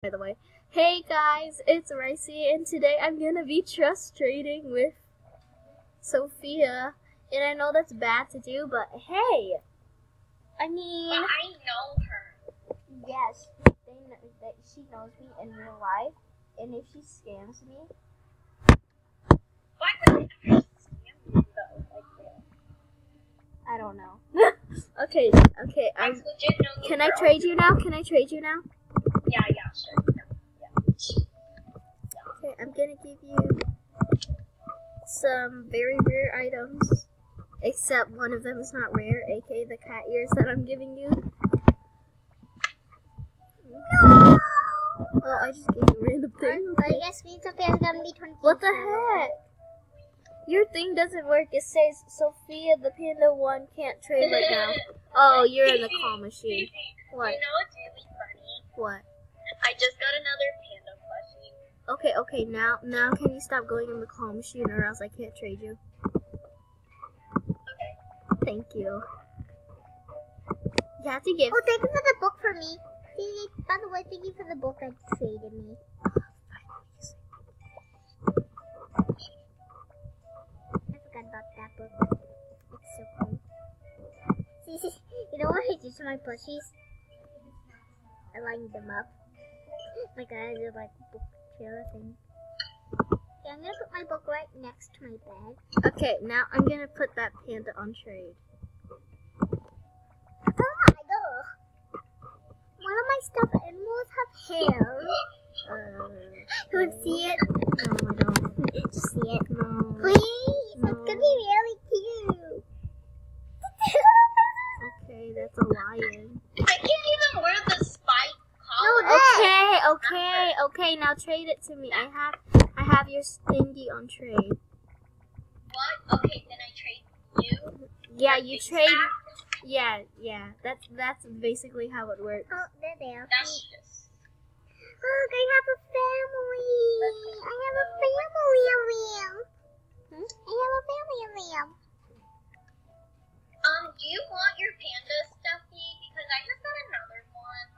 By the way. Hey guys, it's Ricey, and today I'm gonna be trust trading with Sophia. And I know that's bad to do, but hey! I mean... But I know her. Yes, she knows me in real life, and if she scams me... Why would I ever scam you though? I don't know. Okay, I legit know Can I trade you now? Yeah, sure. Okay, I'm gonna give you some very rare items, except one of them is not rare, aka the cat ears that I'm giving you. No! Oh, I just gave you a random thing. I guess me Sophia is gonna be 20. What the heck? Your thing doesn't work. It says Sophia the Panda 1 can't trade right now. Oh, you're in the call machine. What? You know what's really funny? What? I just got another panda plushie. Okay, now can you stop going in the call machine or else I can't trade you? Okay. Thank you. You have to give... Oh, thank you for the book for me. By the way, thank you for the book that traded me. I forgot about that book. It's so cool. See, you know what I do to my plushies? I line them up. Like I do like book trailer thing. Okay, I'm gonna put my book right next to my bed. Okay, now I'm gonna put that panda on trade. Oh my god! One of my stuffed animals have hair. You want to see it? No, I don't. Just see it. No. Please, No. it's gonna be really cute. Okay, that's a lion. I can't even wear the spike collar. Okay, now trade it to me. I have your thingy on trade. What? Okay, then I trade you. Yeah, you trade. Yeah. That's basically how it works. Oh, there they are. That's just. Look, I have a family. I have a family around. I have a family around. Do you want your panda stuffy? Because I just got another one.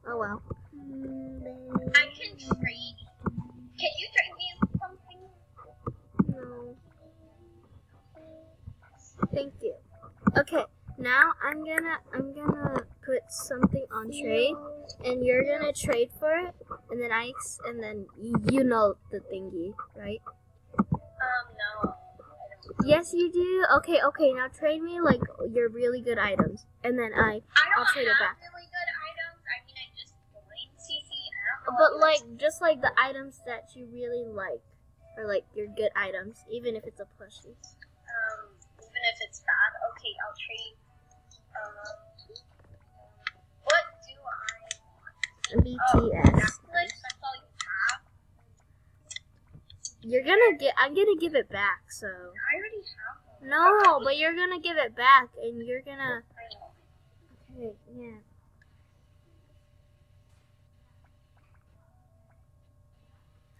Oh well. I can trade. Can you trade me something? No. Thank you. Okay, now I'm gonna put something on trade, and you're gonna trade for it, and then you know the thingy, right? No. Yes, you do. Okay. Now trade me like your really good items, and then I'll trade it back. Really good items. I mean, I just joined CC. I don't know. But like, just like the items that you really like, or like your good items, even if it's a plushie. Even if it's bad, okay, I'll trade. What do I want? BTS. That's all you have. I'm gonna give it back. So. I already have one. No, but you're gonna give it back, and you're gonna. I know. Okay, yeah.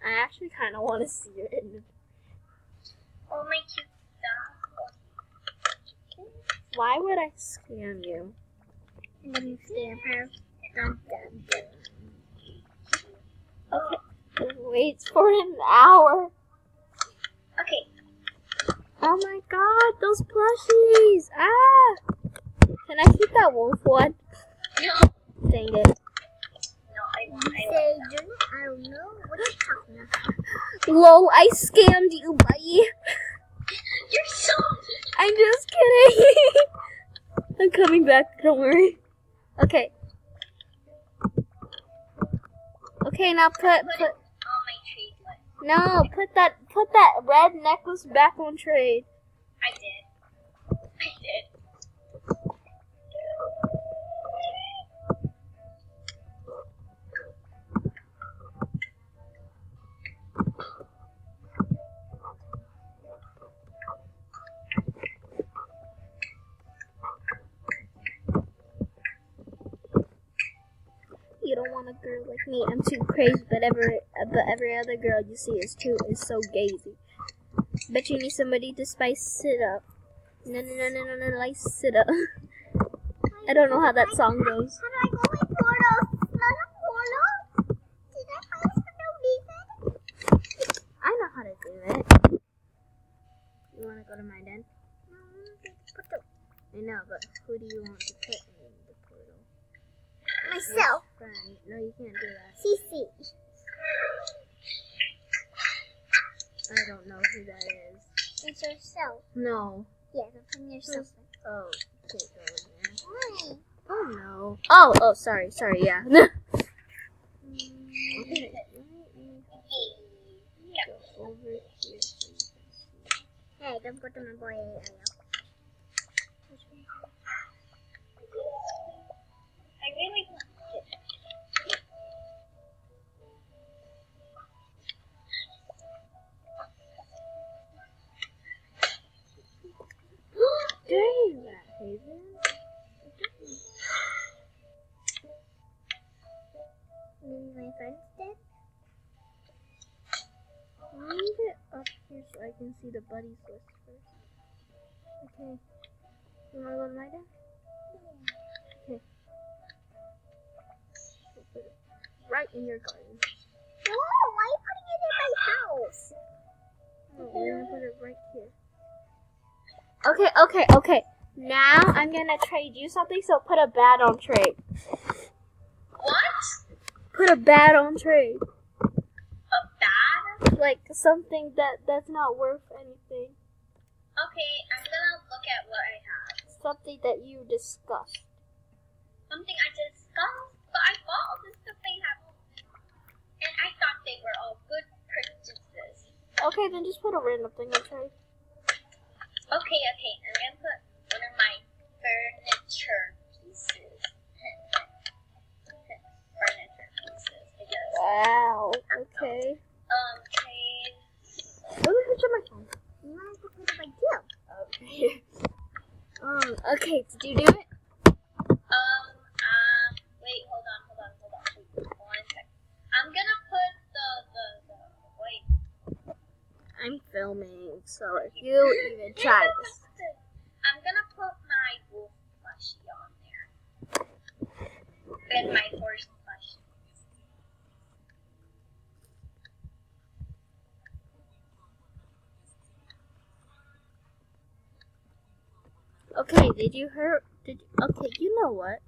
I actually kind of want to see it. Oh, my cute dog. Why would I scam you? And then you scam her. Dun, dun, dun. Okay. Wait for an hour. Okay. Oh my god, those plushies! Ah! Can I keep that wolf one? No. Dang it. No, I don't know what you're talking about. Lol, I scammed you, buddy. You're so I'm just kidding. I'm coming back, don't worry. Okay. Okay, now put on my trade list. no, put that red necklace back on trade. I did. You don't want a girl like me. I'm too crazy, but every other girl you see is so gazy. Bet you need somebody to spice it up. No, spice it up. I don't know how that song goes. How do I go in portal? Not a portal? Did I find for no reason? I know how to do it. You want to go to my den? I know, but who do you want to put in the portal? Myself. Friend. No, you can't do that. Cece. I don't know who that is. It's yourself. No. Yeah, from yourself. Oh, can't go in there. Why? Oh no. Oh, sorry, yeah. Okay. Go over here so you can see. Hey, don't go to my boy area. I really want it. Dang that, Haven. Maybe my friends did? Move it up here so I can see the buddies list first. Okay. You wanna go to my den? Okay. So put it right in your garden. Whoa, why are you putting it in my house? No, we're gonna put it right here. Okay. Now I'm gonna trade you something, so put a bat on trade. What? Put a bat on trade. A bad? Like something that's not worth anything. Okay, I'm gonna look at what I have. Something that you discussed. Something I discussed, but I bought all this stuff they have. And I thought they were all good purchases. Okay, then just put a random thing on trade. Okay, I'm gonna put one of my furniture pieces. Wow. Okay. Trade. Let me put my phone. You want to put it by you? Okay. Okay. Did you do it? Wait, hold on. Wait, 1 sec. I'm gonna put wait. I'm filming, so if you even try this. I'm gonna put my wolf plushie on there. And my horse plushie. Okay, did you hear? Okay, you know what?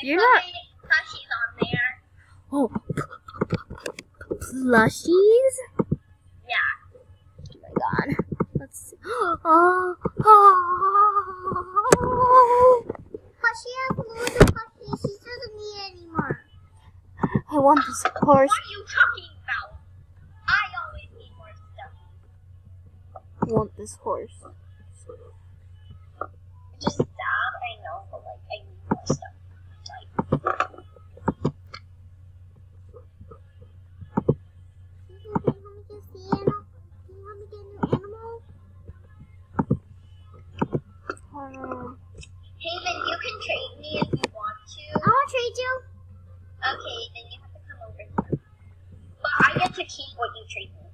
You're not. not. Plushies on there. Oh, plushies? Yeah. Oh my god. Let's see. Plushie has loads of plushies. She doesn't need it anymore. I want this horse. What are you talking about? I always need more stuff. I want this horse. Just stop. I know, but I need more stuff. Haven, you can trade me if you want to. I want to trade you. Okay, then you have to come over here. But I get to keep what you trade me.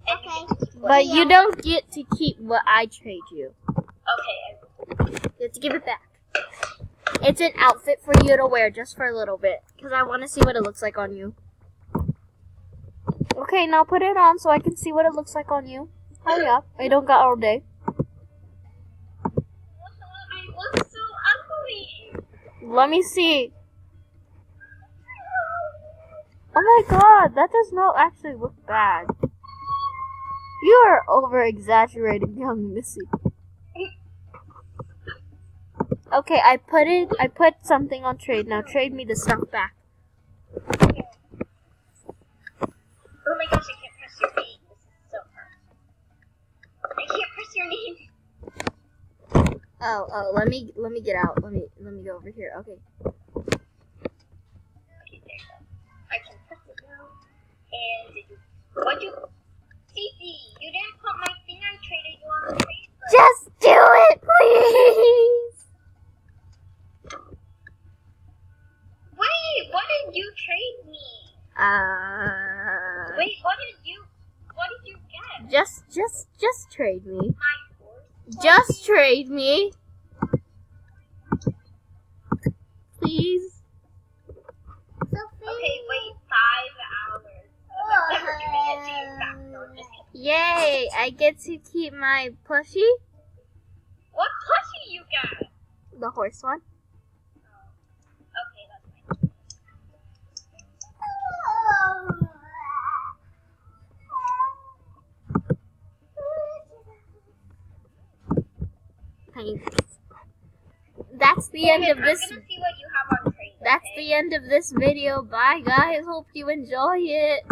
And okay. But you don't get to keep what I trade you. Okay. You have to give it back. It's an outfit for you to wear just for a little bit. Because I want to see what it looks like on you. Okay, now put it on so I can see what it looks like on you. Hurry up. I don't got all day. I look so ugly. Let me see. Oh my god, that does not actually look bad. You are over-exaggerating, young Missy. Okay, I put something on trade. Now trade me the stuff back. Oh my gosh, I can't press your name. This is so hard. I can't press your name. Oh, let me get out. Let me go over here. Okay. Okay, there you go. I can press it now. And what'd you Cece, you didn't put my thing I traded you on the trade list. Just do it, please! Wait, what did you trade me? Wait, what did you get? Just trade me. My horse? Just trade me. please. Sophie. Okay, wait 5 hours. I'm never giving it to you back. No, just kidding. Yay! I get to keep my plushie, What plushie you got? the horse one. Okay, that's fine. Thanks. That's the end of this. I'm gonna see what you have on trade. That's okay? the end of this video. Bye, guys. Hope you enjoy it.